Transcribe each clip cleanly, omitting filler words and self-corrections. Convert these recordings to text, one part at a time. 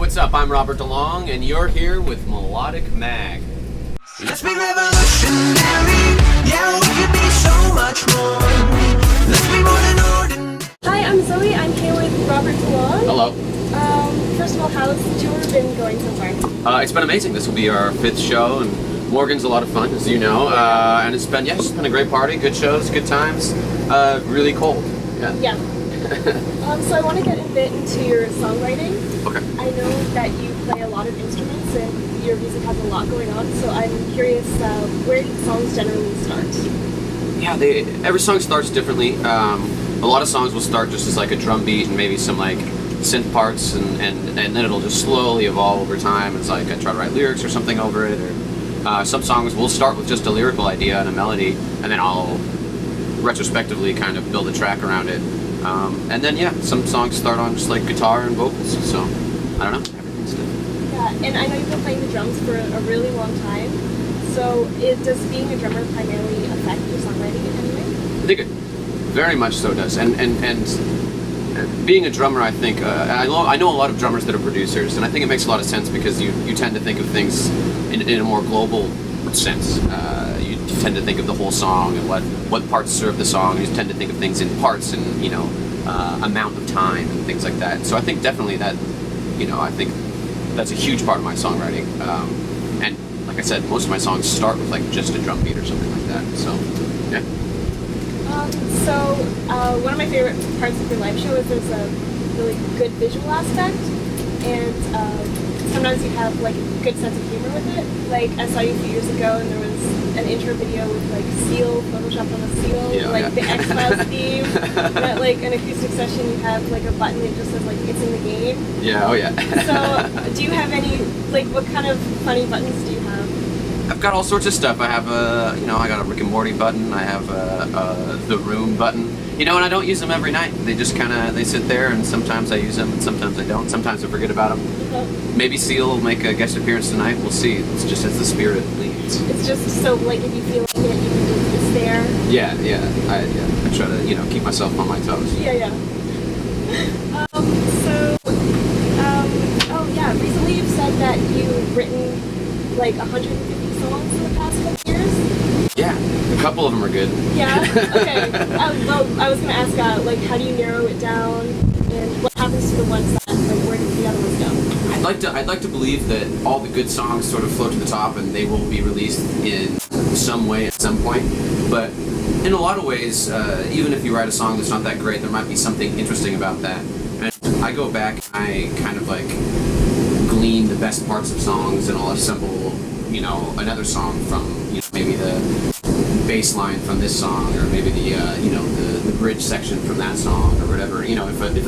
what's up? I'm Robert DeLong, and you're here with Melodic Mag. Let's be revolutionary. Yeah, we could be so much more. Let's be more than ordinary. Hi, I'm Zoe. I'm here with Robert DeLong. Hello. First of all, how's the tour been going so far? It's been amazing. This will be our 5th show, and Morgan's a lot of fun, as you know. And it's been a great party, good shows, good times. Really cold. Yeah. So I want to get a bit into your songwriting. Okay. I know that you play a lot of instruments and your music has a lot going on, so I'm curious where do songs generally start? Yeah, every song starts differently. A lot of songs will start just as like a drum beat and maybe some like synth parts, and then it'll just slowly evolve over time. It's like I try to write lyrics or something over it, or some songs will start with just a lyrical idea and a melody, and then I'll retrospectively kind of build a track around it. And then some songs start on just like guitar and vocals, so I don't know, everything's different. Yeah, and I know you've been playing the drums for a really long time, so does being a drummer primarily affect your songwriting in any way? I think it very much so does, and being a drummer, I think, I know a lot of drummers that are producers, and I think it makes a lot of sense because you tend to think of things in a more global sense. You tend to think of the whole song and what parts serve the song. You tend to think of things in parts and, amount of time and things like that. So I think definitely that, I think that's a huge part of my songwriting. And like I said, most of my songs start with like just a drum beat or something like that. So, yeah. One of my favorite parts of your live show is there's a really good visual aspect, and sometimes you have like a good sense of humor with it. Like I saw you a few years ago, and there was an intro video with like Seal photoshopped on a seal, the X-Files theme. And at like an acoustic session, you have like a button that just says like "It's in the game." Yeah. Oh yeah. So, do you have any what kind of funny buttons do you have? I've got all sorts of stuff. I have I got a Rick and Morty button. I have the Room button. And I don't use them every night. They just they sit there, and sometimes I use them, and sometimes I don't. Sometimes I forget about them. Okay. Maybe Seal will make a guest appearance tonight. We'll see. It's just as the spirit leads. It's just so if you feel like it, you can just it's there. Yeah. I try to keep myself on my toes. Yeah. Recently you've said that you've written like 150 songs in the past couple years. Yeah, a couple of them are good. Yeah. Okay. I was gonna ask, how do you narrow it down, and what happens to the ones that, where do the other ones go? I'd like to believe that all the good songs sort of float to the top, and they will be released in some way at some point. But in a lot of ways, even if you write a song that's not that great, there might be something interesting about that. And I go back, and I kind of glean the best parts of songs, and I'll assemble, another song from, maybe the bass line from this song, or maybe the bridge section from that song, or whatever. If I knew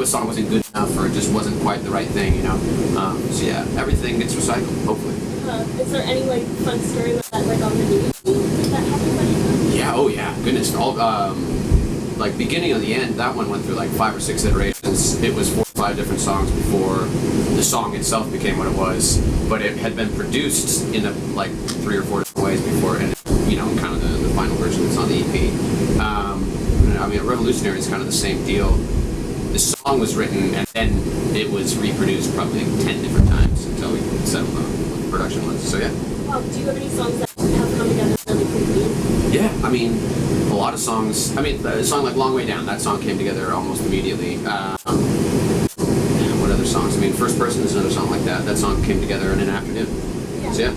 a song wasn't good enough, or it just wasn't quite the right thing, So yeah, everything gets recycled, hopefully. Is there any fun story with that, on the movie that happened? Yeah. Oh yeah. Goodness. All beginning of the end. That one went through 5 or 6 iterations. It was 4 or 5 different songs before the song itself became what it was. But it had been produced in 3 or 4 different ways before, and kind of the final version that's on the EP. Revolutionary is kind of the same deal. The song was written and then it was reproduced probably 10 different times until we settled on what the production was. So yeah. Well, do you have any songs that have come together really quickly? Yeah, a lot of songs. A song like Long Way Down, that song came together almost immediately. What other songs? First Person is another song like that. That song came together in an afternoon. Yeah. So yeah.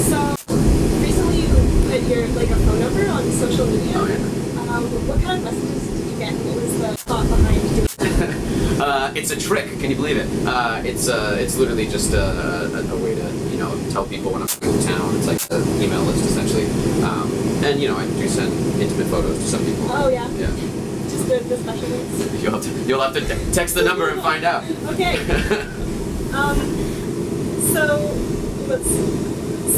So recently you put your a phone number on social media. Oh yeah. What kind of messages did you get? What was the thought behind doing it? It's a trick. Can you believe it? It's literally just a way to tell people when I'm coming to town. It's like an email list essentially. And I do send intimate photos to some people. Oh yeah. Yeah. Just the special ones. You'll have to text the number and find out. Okay. So let's.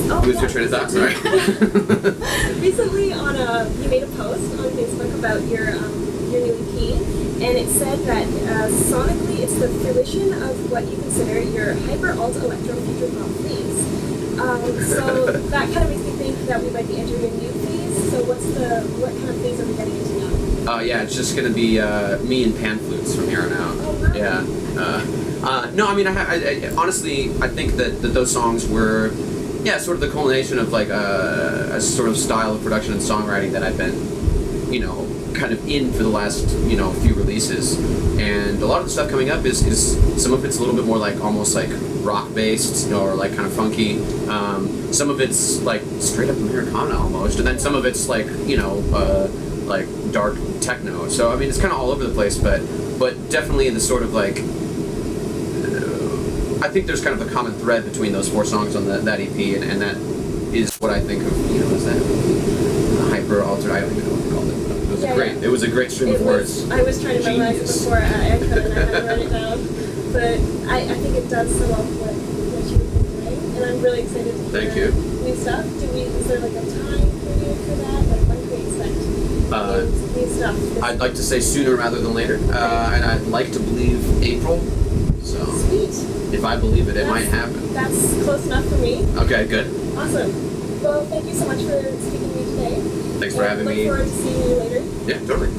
Lose your train of thought. Sorry. Recently, you made a post on Facebook about your new EP, and it said that sonically it's the fruition of what you consider your hyper alt electro future pop phase. So that kind of makes me think that we might be entering a new phase. So what kind of phase are we getting into now? Yeah, it's just gonna be me and pan flutes from here on out. Oh, wow. Yeah, No, I mean, I honestly, I think that those songs were, yeah, sort of the culmination of like a sort of style of production and songwriting that I've been, you know, kind of in for the last, you know, few releases. And a lot of the stuff coming up is some of it's a little bit more like almost like rock based, you know, or like kind of funky. Some of it's like straight up Americana almost, and then some of it's like, you know, like dark techno. So I mean, it's kind of all over the place, but definitely the sort of like, I think there's kind of a common thread between those 4 songs on that EP, and that is what I think of, you know, as that hyper altered. I don't even know what to call it. It was great. It was a great stream of words. I was trying to memorize it Genius. before I couldn't. I had to write it down. But I think it does sum up what you've been doing, and I'm really excited to Thank hear you. new stuff. Is there like a time period for that? Like when can we expect new stuff? I'd like to say sooner rather than later, and I'd like to believe April. So Sweet. if I believe it, it might happen. That's close enough for me. Okay, good. Awesome. Well, thank you so much for speaking to me today. Thanks for having Look me. forward to seeing you later. Yeah, totally.